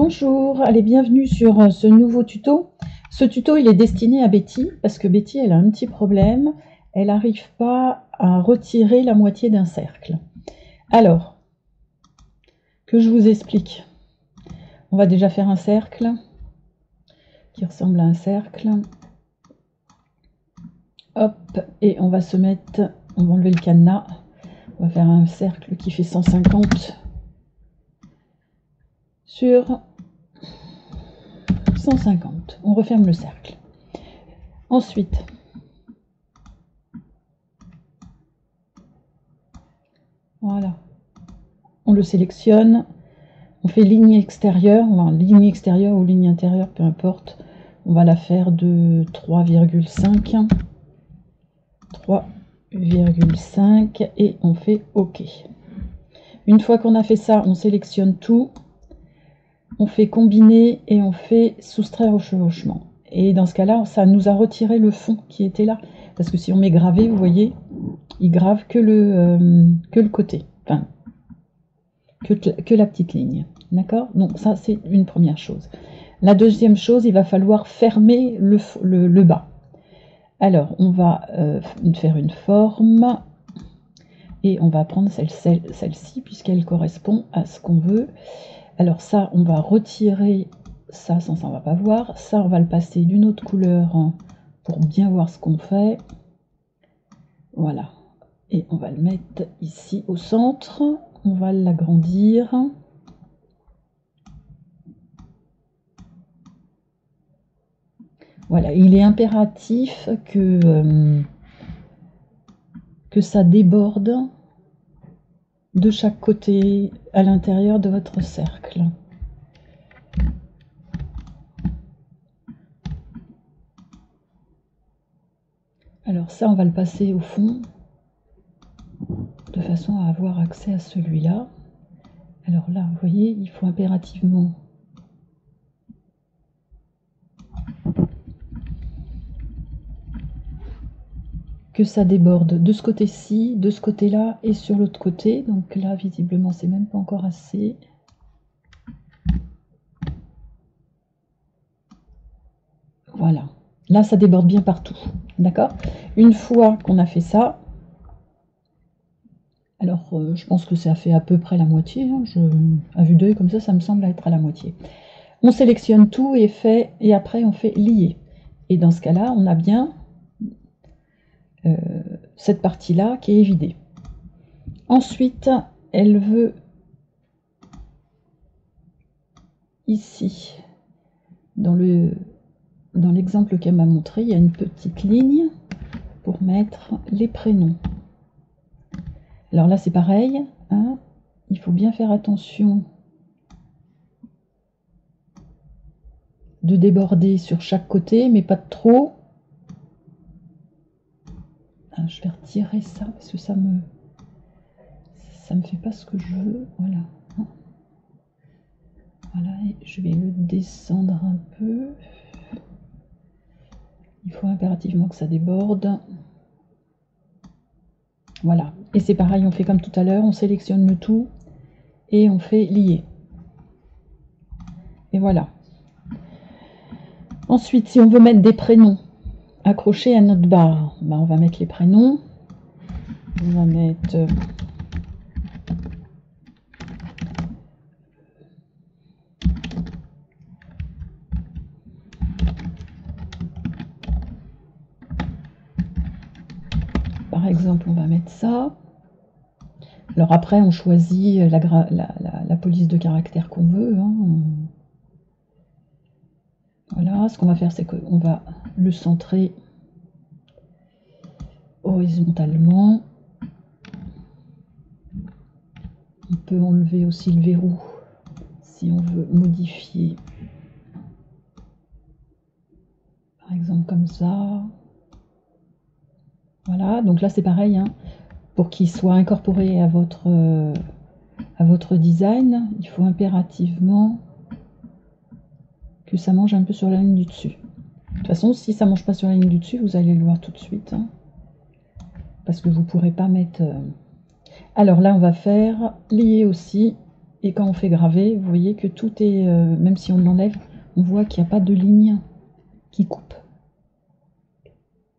Bonjour, allez, bienvenue sur ce nouveau tuto. Ce tuto, il est destiné à Betty, parce que Betty, elle a un petit problème. Elle n'arrive pas à retirer la moitié d'un cercle. Alors, que je vous explique. On va déjà faire un cercle qui ressemble à un cercle. Hop, et on va se mettre, on va enlever le cadenas. On va faire un cercle qui fait 150 sur 150. On referme le cercle. Ensuite, voilà, on le sélectionne, on fait ligne extérieure, enfin, ligne extérieure ou ligne intérieure, peu importe. On va la faire de 3,5 et on fait OK. Une fois qu'on a fait ça, on sélectionne tout, on fait combiner et on fait soustraire au chevauchement. Et dans ce cas-là, ça nous a retiré le fond qui était là. Parce que si on met gravé, vous voyez, il grave que le côté, enfin, que la petite ligne. D'accord? Donc ça, c'est une première chose. La deuxième chose, il va falloir fermer le bas. Alors, on va faire une forme et on va prendre celle-ci puisqu'elle correspond à ce qu'on veut. Alors ça, on va retirer ça, sans ça on va pas voir. Ça, on va le passer d'une autre couleur pour bien voir ce qu'on fait. Voilà. Et on va le mettre ici au centre. On va l'agrandir. Voilà, il est impératif que ça déborde de chaque côté à l'intérieur de votre cercle. Alors ça, on va le passer au fond, de façon à avoir accès à celui-là. Alors là, vous voyez, il faut impérativement que ça déborde de ce côté-ci, de ce côté-là et sur l'autre côté. Donc là, visiblement, c'est même pas encore assez. Voilà. Là, ça déborde bien partout. D'accord? Une fois qu'on a fait ça, alors je pense que ça fait à peu près la moitié. Hein, à vue d'œil, comme ça me semble être à la moitié. On sélectionne tout et après on fait lier. Et dans ce cas-là, on a bien cette partie-là qui est vidée. Ensuite, elle veut ici, dans l'exemple qu'elle m'a montré, il y a une petite ligne pour mettre les prénoms. Alors là, c'est pareil, hein, il faut bien faire attention de déborder sur chaque côté, mais pas de trop. Ah, je vais retirer ça parce que ça me fait pas ce que je veux. Voilà. Voilà, et je vais le descendre un peu. Il faut impérativement que ça déborde. Voilà. Et c'est pareil, on fait comme tout à l'heure, on sélectionne le tout et on fait lier. Et voilà. Ensuite, si on veut mettre des prénoms accrochés à notre barre, ben on va mettre les prénoms. On va mettre par exemple, on va mettre ça. Alors après, on choisit la police de caractère qu'on veut. Hein. Voilà, ce qu'on va faire, c'est qu'on va le centrer horizontalement. On peut enlever aussi le verrou si on veut modifier. Par exemple comme ça. Voilà, donc là c'est pareil, hein, pour qu'il soit incorporé à votre design, il faut impérativement que ça mange un peu sur la ligne du dessus. De toute façon, si ça mange pas sur la ligne du dessus, vous allez le voir tout de suite, hein, parce que vous pourrez pas mettre... Alors là, on va faire lier aussi. Et quand on fait graver, vous voyez que tout est, même si on l'enlève, on voit qu'il n'y a pas de ligne qui coupe.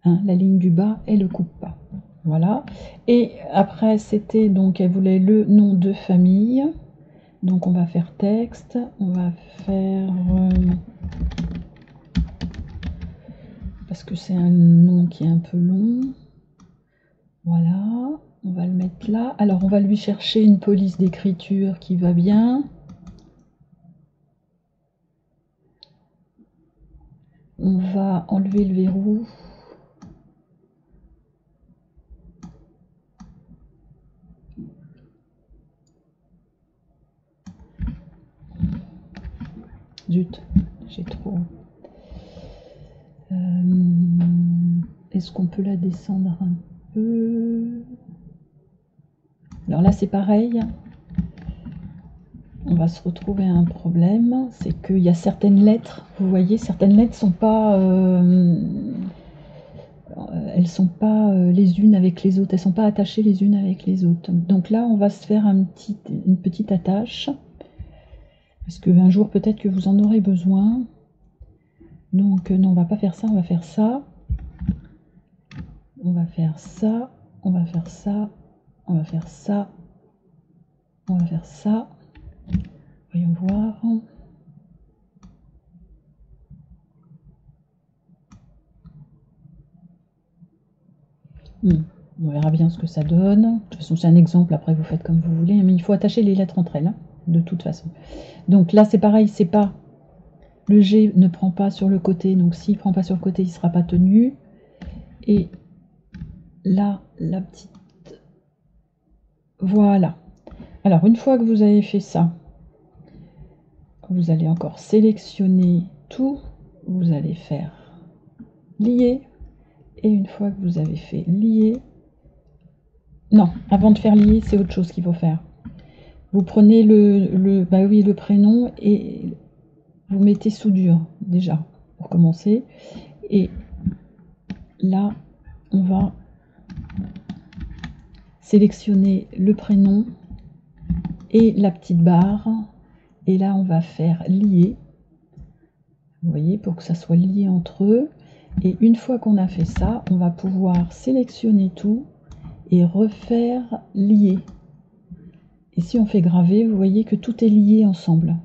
Hein, la ligne du bas, elle ne coupe pas. Voilà. Et après, c'était donc, elle voulait le nom de famille. Donc on va faire texte, on va faire... parce que c'est un nom qui est un peu long. Voilà, on va le mettre là. Alors on va lui chercher une police d'écriture qui va bien. On va enlever le verrou. Zut, j'ai trop... Est-ce qu'on peut la descendre un peu? Alors là c'est pareil. On va se retrouver à un problème, c'est qu'il y a certaines lettres, vous voyez, certaines lettres sont pas... elles sont pas les unes avec les autres, elles sont pas attachées les unes avec les autres. Donc là on va se faire une petite attache, parce qu'un jour peut-être que vous en aurez besoin. Donc non, on va pas faire ça, on va faire ça. On va faire ça, on va faire ça, on va faire ça, on va faire ça. Voyons voir. On verra bien ce que ça donne. De toute façon, c'est un exemple, après vous faites comme vous voulez, mais il faut attacher les lettres entre elles, hein, de toute façon. Donc là, c'est pareil, c'est pas... Le G ne prend pas sur le côté, donc s'il ne prend pas sur le côté, il ne sera pas tenu. Et là, la petite... Voilà. Alors, une fois que vous avez fait ça, vous allez encore sélectionner tout. Vous allez faire lier. Et une fois que vous avez fait lier... Non, avant de faire lier, c'est autre chose qu'il faut faire. Vous prenez le prénom et vous mettez soudure, déjà, pour commencer. Et là, on va sélectionner le prénom et la petite barre. Et là, on va faire lier. Vous voyez, pour que ça soit lié entre eux. Et une fois qu'on a fait ça, on va pouvoir sélectionner tout et refaire lier. Et si on fait graver, vous voyez que tout est lié ensemble.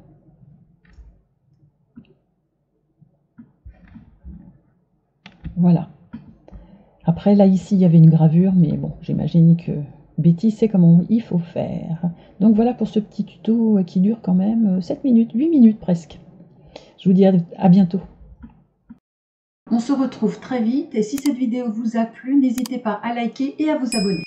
Voilà. Après, là, ici, il y avait une gravure, mais bon, j'imagine que Betty sait comment il faut faire. Donc voilà pour ce petit tuto qui dure quand même 7 minutes, 8 minutes presque. Je vous dis à bientôt. On se retrouve très vite et si cette vidéo vous a plu, n'hésitez pas à liker et à vous abonner.